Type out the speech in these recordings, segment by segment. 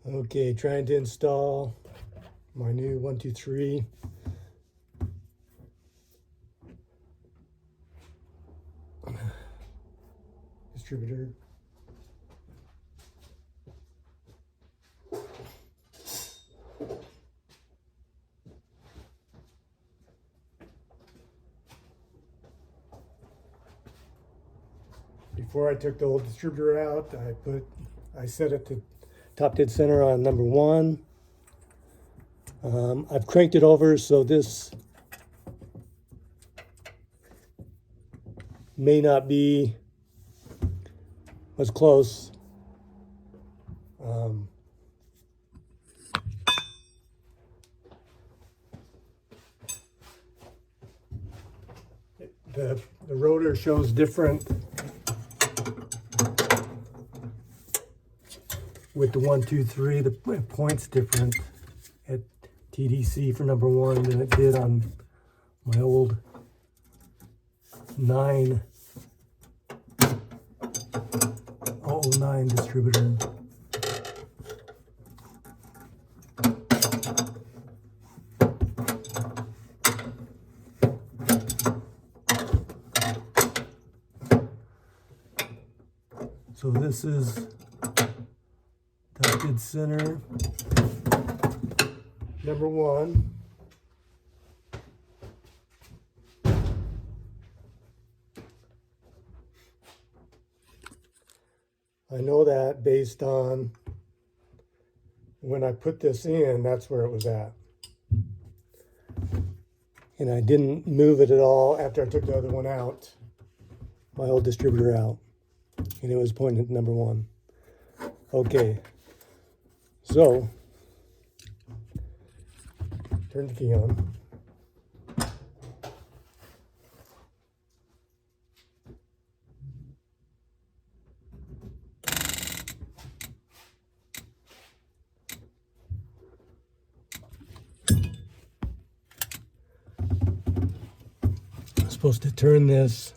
Okay, trying to install my new 123 distributor. Before I took the old distributor out, I set it to top dead center on number 1. I've cranked it over so this may not be as close. The rotor shows different with the 123. The point's different at TDC for number 1 than it did on my old 9 009 distributor. So this is top dead center, number 1. I know that based on when I put this in, that's where it was at. And I didn't move it at all after I took the other one out, my old distributor out. And it was pointing at number 1. Okay, so turn the key on. I'm supposed to turn this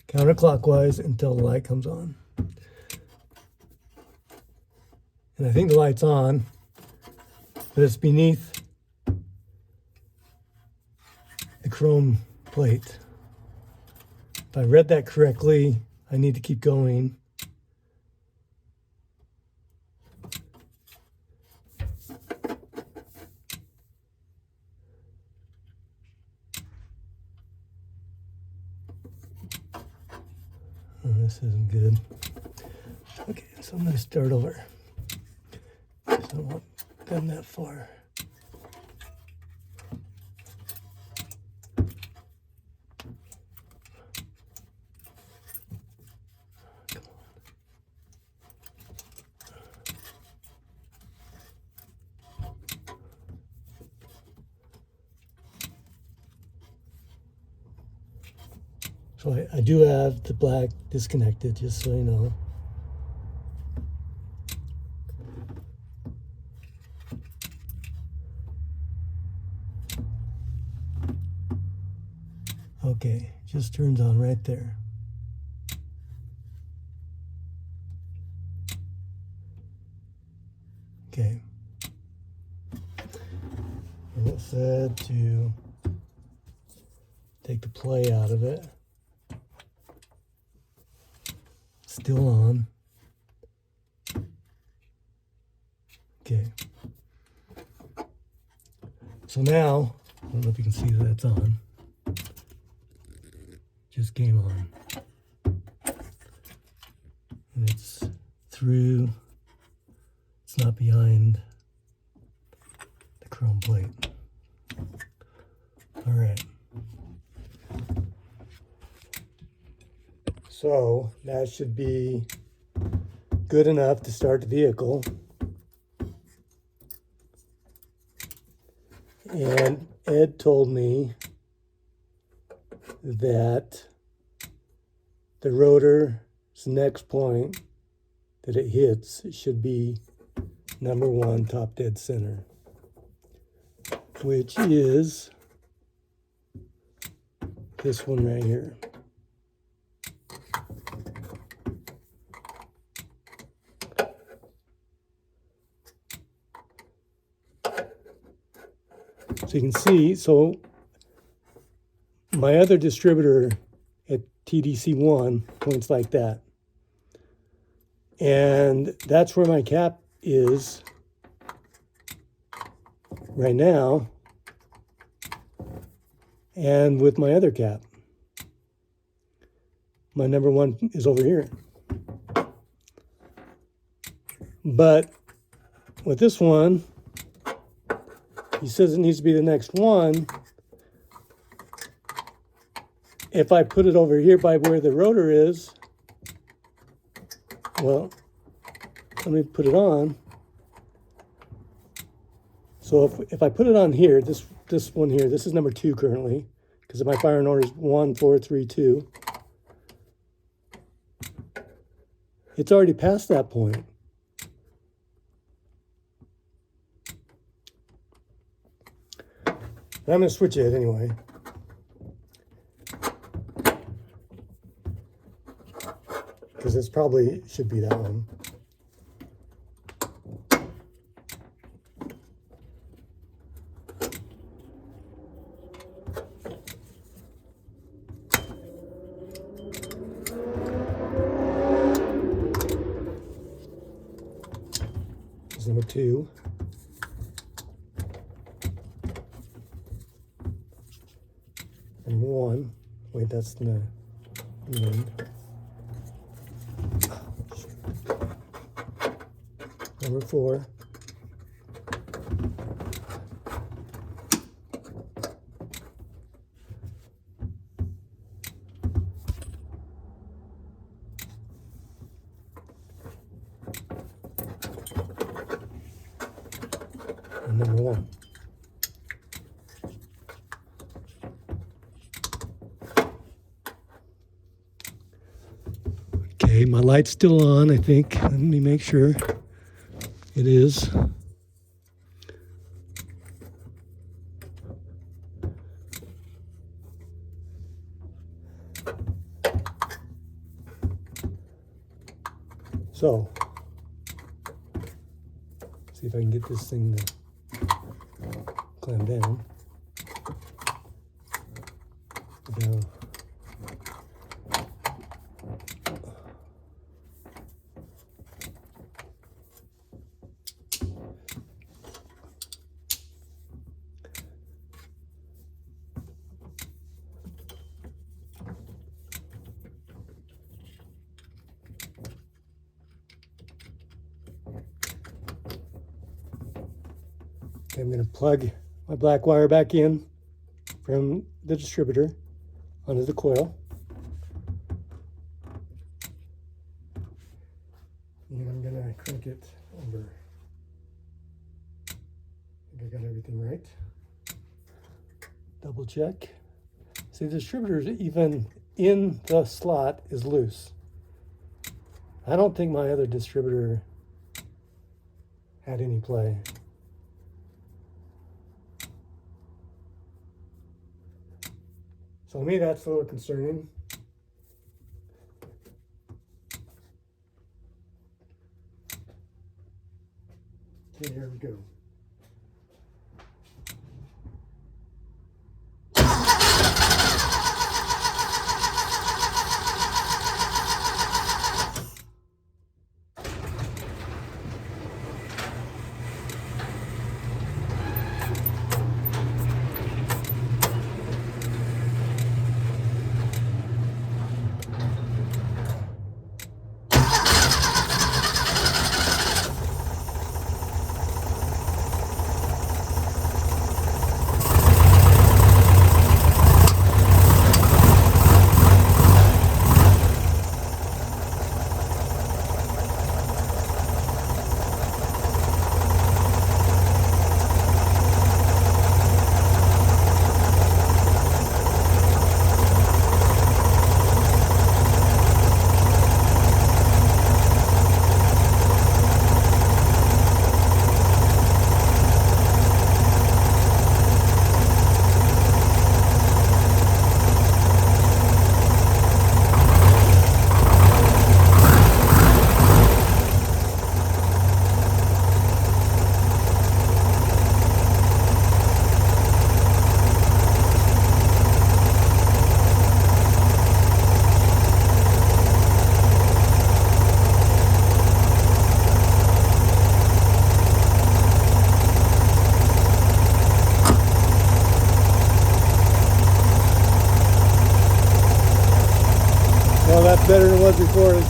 counterclockwise until the light comes on. And I think the light's on, but it's beneath the chrome plate. If I read that correctly, I need to keep going. Oh, this isn't good. Okay, so I'm going to start over. So I won't come that far. So I do have the black disconnected, just so you know. Okay, just turns on right there. Okay. And it said to take the play out of it. Still on. Okay. So now, I don't know if you can see that it's on. Just came on. And it's through, it's not behind the chrome plate. All right. So that should be good enough to start the vehicle. And Ed told me that the rotor's next point that it hits, it should be number 1 top dead center, which is this one right here. So you can see, so my other distributor at TDC1 points like that. And that's where my cap is right now. And with my other cap, my number one is over here. But with this one, he says it needs to be the next one. If I put it over here by where the rotor is, well, let me put it on. So if I put it on here, this one here, this is number 2 currently, because my firing order is 1, 4, 3, 2. It's already past that point. But I'm going to switch it anyway. Because it's probably should be that one. This is number 2. And 1. Wait, that's the end. Number 4. And number 1. Okay, my light's still on, I think. Let me make sure. It is. So, see if I can get this thing to clamp down. Down. I'm going to plug my black wire back in from the distributor onto the coil. And I'm going to crank it over. I think I got everything right. Double check. See, the distributor even in the slot is loose. I don't think my other distributor had any play. So to me, that's a little concerning. Okay, here we go.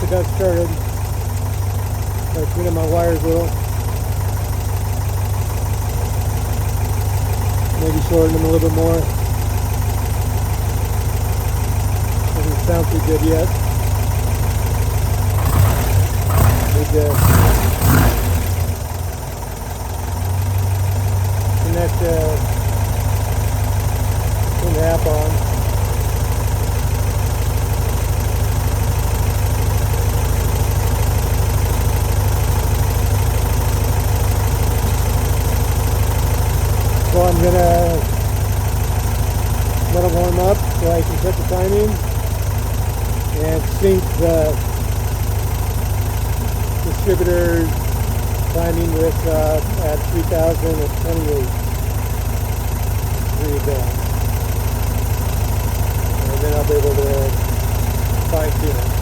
it got started. I cleaned up my wires a little. Maybe shorten them a little bit more. Doesn't sound too good yet. Need to connect turn the app on. So I'm gonna let it warm up so I can set the timing and sync the distributor timing with at 3028 read that, and then I'll be able to fine tune it.